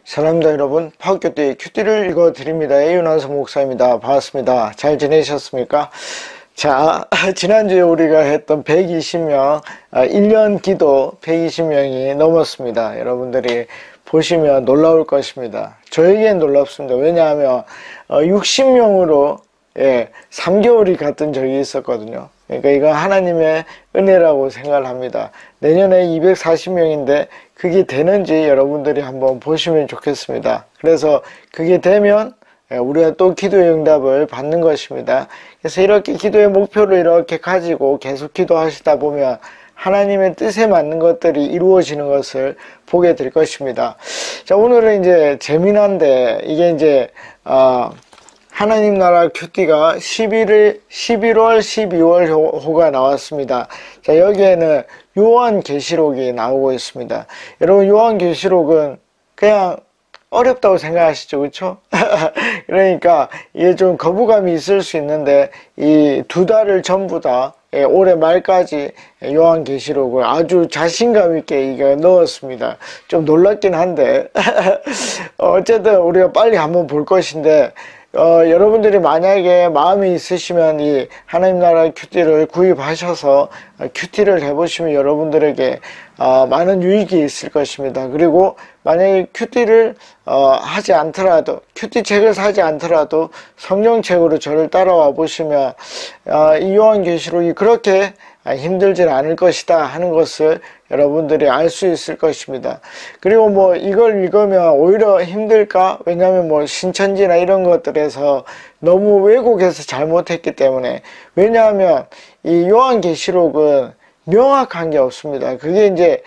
사랑합니다 여러분. 파학교대 큐티를 읽어드립니다. 이윤환서 목사입니다. 반갑습니다. 잘 지내셨습니까? 자, 지난주에 우리가 했던 120명 1년 기도 120명이 넘었습니다. 여러분들이 보시면 놀라울 것입니다. 저에겐 놀랍습니다. 왜냐하면 60명으로 3개월이 갔던 적이 있었거든요. 그러니까 이건 하나님의 은혜라고 생각을 합니다. 내년에 240명인데 그게 되는지 여러분들이 한번 보시면 좋겠습니다. 그래서 그게 되면 우리가 또 기도의 응답을 받는 것입니다. 그래서 이렇게 기도의 목표를 이렇게 가지고 계속 기도하시다 보면 하나님의 뜻에 맞는 것들이 이루어지는 것을 보게 될 것입니다. 자, 오늘은 이제 재미난데 이게 이제 하나님 나라 큐티가 11월, 12월 호가 나왔습니다. 자, 여기에는 요한계시록이 나오고 있습니다. 여러분, 요한계시록은 그냥 어렵다고 생각하시죠, 그렇죠? 그러니까 이게 좀 거부감이 있을 수 있는데 이 2달을 전부 다 올해 말까지 요한계시록을 아주 자신감 있게 이거 넣었습니다. 좀 놀랍긴 한데 어쨌든 우리가 빨리 한번 볼 것인데 여러분들이 만약에 마음이 있으시면 이 하나님 나라 큐티를 구입하셔서 큐티를 해보시면 여러분들에게 많은 유익이 있을 것입니다. 그리고 만약에 큐티를 하지 않더라도, 큐티 책을 사지 않더라도 성경책으로 저를 따라와 보시면 이 요한계시록이 그렇게 힘들진 않을 것이다 하는 것을 여러분들이 알 수 있을 것입니다. 그리고 뭐 이걸 읽으면 오히려 힘들까? 왜냐하면 뭐 신천지나 이런 것들에서 너무 왜곡해서 잘못했기 때문에. 왜냐하면 이 요한계시록은 명확한 게 없습니다. 그게 이제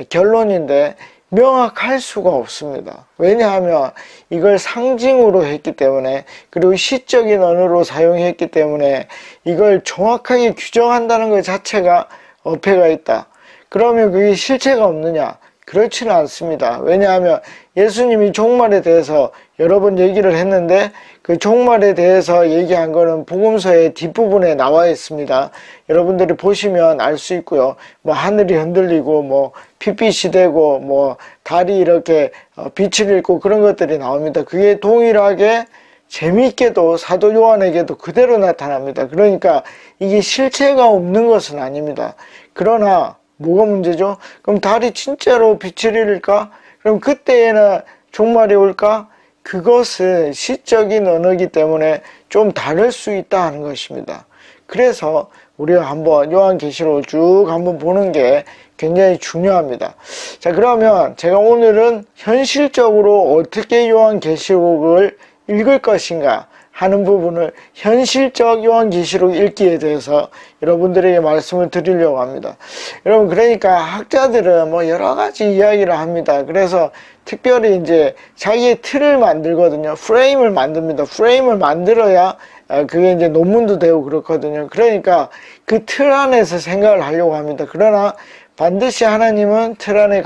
결론인데 명확할 수가 없습니다. 왜냐하면 이걸 상징으로 했기 때문에, 그리고 시적인 언어로 사용했기 때문에 이걸 정확하게 규정한다는 것 자체가 어폐가 있다. 그러면 그게 실체가 없느냐? 그렇지는 않습니다. 왜냐하면 예수님이 종말에 대해서 여러 번 얘기를 했는데 그 종말에 대해서 얘기한 거는 복음서의 뒷부분에 나와 있습니다. 여러분들이 보시면 알 수 있고요. 뭐 하늘이 흔들리고 뭐 핏빛이 되고 뭐 달이 이렇게 빛을 잃고 그런 것들이 나옵니다. 그게 동일하게 재미있게도 사도 요한에게도 그대로 나타납니다. 그러니까 이게 실체가 없는 것은 아닙니다. 그러나 뭐가 문제죠? 그럼 달이 진짜로 빛을 잃을까? 그럼 그때에는 종말이 올까? 그것은 시적인 언어이기 때문에 좀 다를 수 있다 하는 것입니다. 그래서 우리가 한번 요한계시록을 쭉 한번 보는 게 굉장히 중요합니다. 자, 그러면 제가 오늘은 현실적으로 어떻게 요한계시록을 읽을 것인가 하는 부분을 현실적 요한계시록 읽기에 대해서 여러분들에게 말씀을 드리려고 합니다. 여러분, 그러니까 학자들은 뭐 여러 가지 이야기를 합니다. 그래서 특별히 이제 자기의 틀을 만들거든요. 프레임을 만듭니다. 프레임을 만들어야 그게 이제 논문도 되고 그렇거든요. 그러니까 그 틀 안에서 생각을 하려고 합니다. 그러나 반드시 하나님은 틀 안에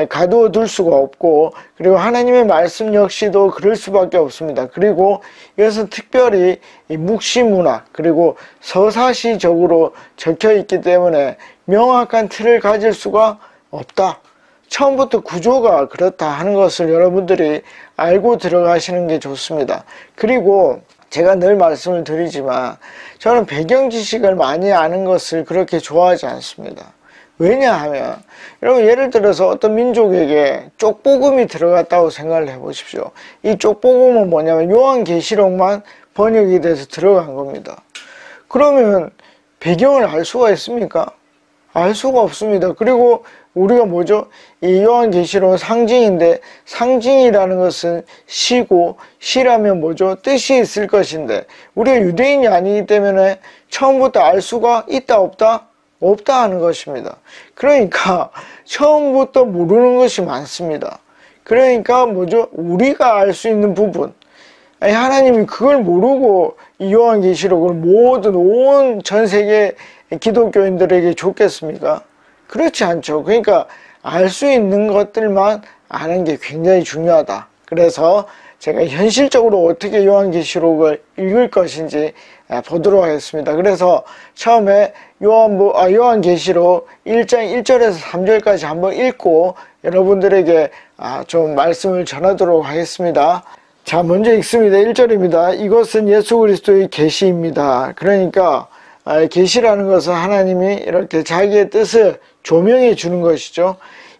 가두어 둘 수가 없고, 그리고 하나님의 말씀 역시도 그럴 수밖에 없습니다. 그리고 이것은 특별히 이 묵시문학 그리고 서사시적으로 적혀 있기 때문에 명확한 틀을 가질 수가 없다. 처음부터 구조가 그렇다 하는 것을 여러분들이 알고 들어가시는 게 좋습니다. 그리고 제가 늘 말씀을 드리지만 저는 배경 지식을 많이 아는 것을 그렇게 좋아하지 않습니다. 왜냐하면 여러분, 예를 들어서 어떤 민족에게 쪽복음이 들어갔다고 생각을 해보십시오. 이 쪽복음은 뭐냐면 요한계시록만 번역이 돼서 들어간 겁니다. 그러면 배경을 알 수가 있습니까? 알 수가 없습니다. 그리고 우리가 뭐죠? 이 요한계시록은 상징인데, 상징이라는 것은 시고, 시라면 뭐죠? 뜻이 있을 것인데, 우리가 유대인이 아니기 때문에 처음부터 알 수가 있다 없다? 없다 하는 것입니다. 그러니까 처음부터 모르는 것이 많습니다. 그러니까 뭐죠? 우리가 알 수 있는 부분, 아니, 하나님이 그걸 모르고 이 요한계시록을 모든 온 전 세계 기독교인들에게 줬겠습니까? 그렇지 않죠. 그러니까 알 수 있는 것들만 아는 게 굉장히 중요하다. 그래서 제가 현실적으로 어떻게 요한계시록을 읽을 것인지 보도록 하겠습니다. 그래서 처음에 요한계시록 1장 1절에서 3절까지 한번 읽고 여러분들에게 좀 말씀을 전하도록 하겠습니다. 자, 먼저 읽습니다. 1절입니다. 이것은 예수 그리스도의 계시입니다. 그러니까 계시라는 것은 하나님이 이렇게 자기의 뜻을 조명해 주는 것이죠.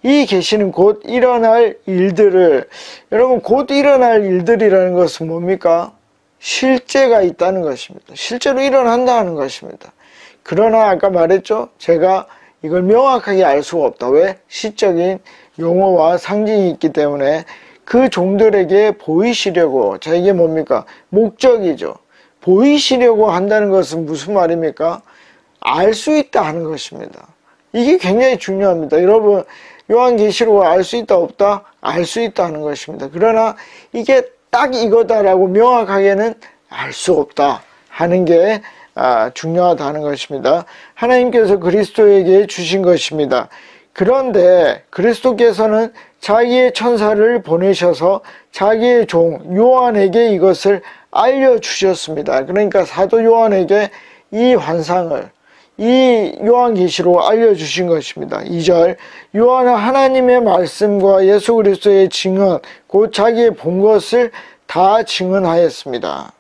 이 계시는 곧 일어날 일들을, 여러분 곧 일어날 일들이라는 것은 뭡니까? 실제가 있다는 것입니다. 실제로 일어난다는 것입니다. 그러나 아까 말했죠. 제가 이걸 명확하게 알 수가 없다. 왜? 시적인 용어와 상징이 있기 때문에 그 종들에게 보이시려고, 자 이게 뭡니까? 목적이죠. 보이시려고 한다는 것은 무슨 말입니까? 알 수 있다 하는 것입니다. 이게 굉장히 중요합니다. 여러분 요한계시록을 알 수 있다 없다? 알 수 있다 하는 것입니다. 그러나 이게 딱 이거다라고 명확하게는 알 수 없다 하는 게 중요하다는 것입니다. 하나님께서 그리스도에게 주신 것입니다. 그런데 그리스도께서는 자기의 천사를 보내셔서 자기의 종 요한에게 이것을 알려주셨습니다. 그러니까 사도 요한에게 이 환상을, 이 요한계시로 알려주신 것입니다. 2절, 요한은 하나님의 말씀과 예수 그리스도의 증언, 곧 자기의 본 것을 다 증언하였습니다.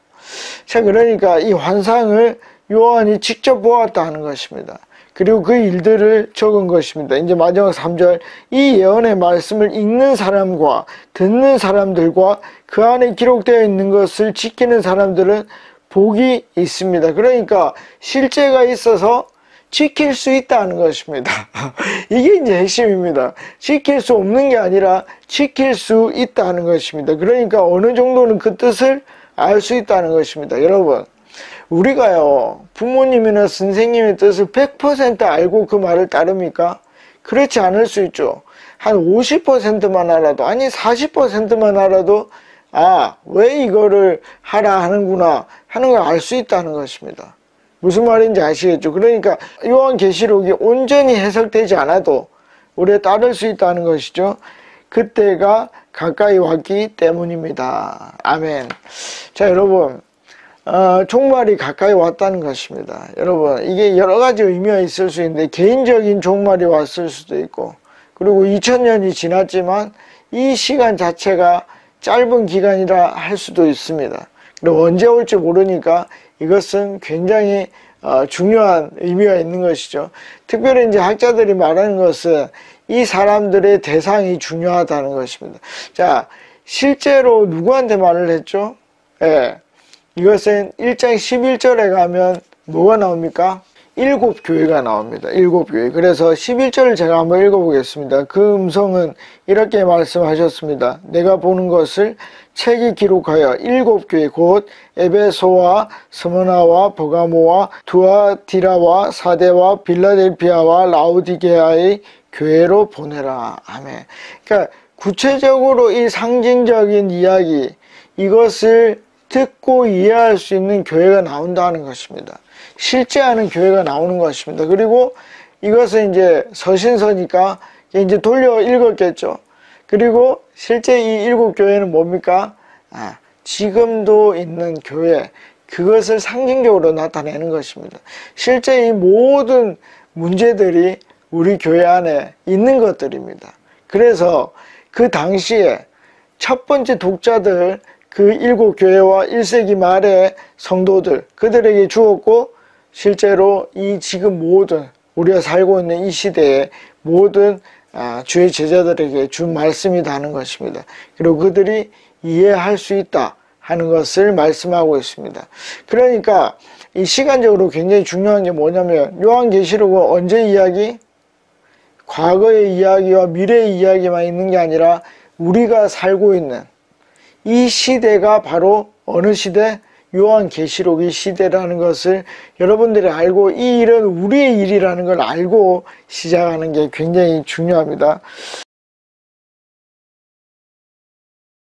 자, 그러니까 이 환상을 요한이 직접 보았다 하는 것입니다. 그리고 그 일들을 적은 것입니다. 이제 마지막 3절, 이 예언의 말씀을 읽는 사람과 듣는 사람들과 그 안에 기록되어 있는 것을 지키는 사람들은 복이 있습니다. 그러니까 실제가 있어서 지킬 수 있다는 것입니다. 이게 이제 핵심입니다. 지킬 수 없는 게 아니라 지킬 수 있다는 것입니다. 그러니까 어느 정도는 그 뜻을 알 수 있다는 것입니다. 여러분, 우리가요, 부모님이나 선생님의 뜻을 100% 알고 그 말을 따릅니까? 그렇지 않을 수 있죠. 한 50%만 알아도, 아니 40%만 알아도 왜 이거를 하라 하는구나 하는 걸 알 수 있다는 것입니다. 무슨 말인지 아시겠죠? 그러니까 요한계시록이 온전히 해석되지 않아도 우리가 따를 수 있다는 것이죠. 그때가 가까이 왔기 때문입니다. 아멘. 자, 여러분, 종말이 가까이 왔다는 것입니다. 여러분, 이게 여러 가지 의미가 있을 수 있는데 개인적인 종말이 왔을 수도 있고, 그리고 2000년이 지났지만 이 시간 자체가 짧은 기간이라 할 수도 있습니다. 그리고 언제 올지 모르니까 이것은 굉장히 중요한 의미가 있는 것이죠. 특별히 이제 학자들이 말하는 것은 이 사람들의 대상이 중요하다는 것입니다. 자, 실제로 누구한테 말을 했죠? 예. 이것은 1장 11절에 가면 뭐가 나옵니까? 7교회가 나옵니다. 7교회. 그래서 11절을 제가 한번 읽어보겠습니다. 그 음성은 이렇게 말씀하셨습니다. 내가 보는 것을 책에 기록하여 7교회 곧 에베소와 스무나와 버가모와 두아디라와 사데와 빌라델피아와 라오디게아의 교회로 보내라. 아멘. 그러니까 구체적으로 이 상징적인 이야기, 이것을 듣고 이해할 수 있는 교회가 나온다는 것입니다. 실제하는 교회가 나오는 것입니다. 그리고 이것은 이제 서신서니까 이제 돌려 읽었겠죠. 그리고 실제 이 7교회는 뭡니까? 지금도 있는 교회, 그것을 상징적으로 나타내는 것입니다. 실제 이 모든 문제들이 우리 교회 안에 있는 것들입니다. 그래서 그 당시에 첫 번째 독자들, 그 7교회와 1세기 말의 성도들, 그들에게 주었고 실제로 이 지금 모든 우리가 살고 있는 이 시대에 모든 주의 제자들에게 준 말씀이다 하는 것입니다. 그리고 그들이 이해할 수 있다 하는 것을 말씀하고 있습니다. 그러니까 이 시간적으로 굉장히 중요한 게 뭐냐면 요한계시록은 언제 이야기? 과거의 이야기와 미래의 이야기만 있는 게 아니라 우리가 살고 있는 이 시대가 바로 어느 시대? 요한계시록의 시대라는 것을 여러분들이 알고 이 일은 우리의 일이라는 걸 알고 시작하는 게 굉장히 중요합니다.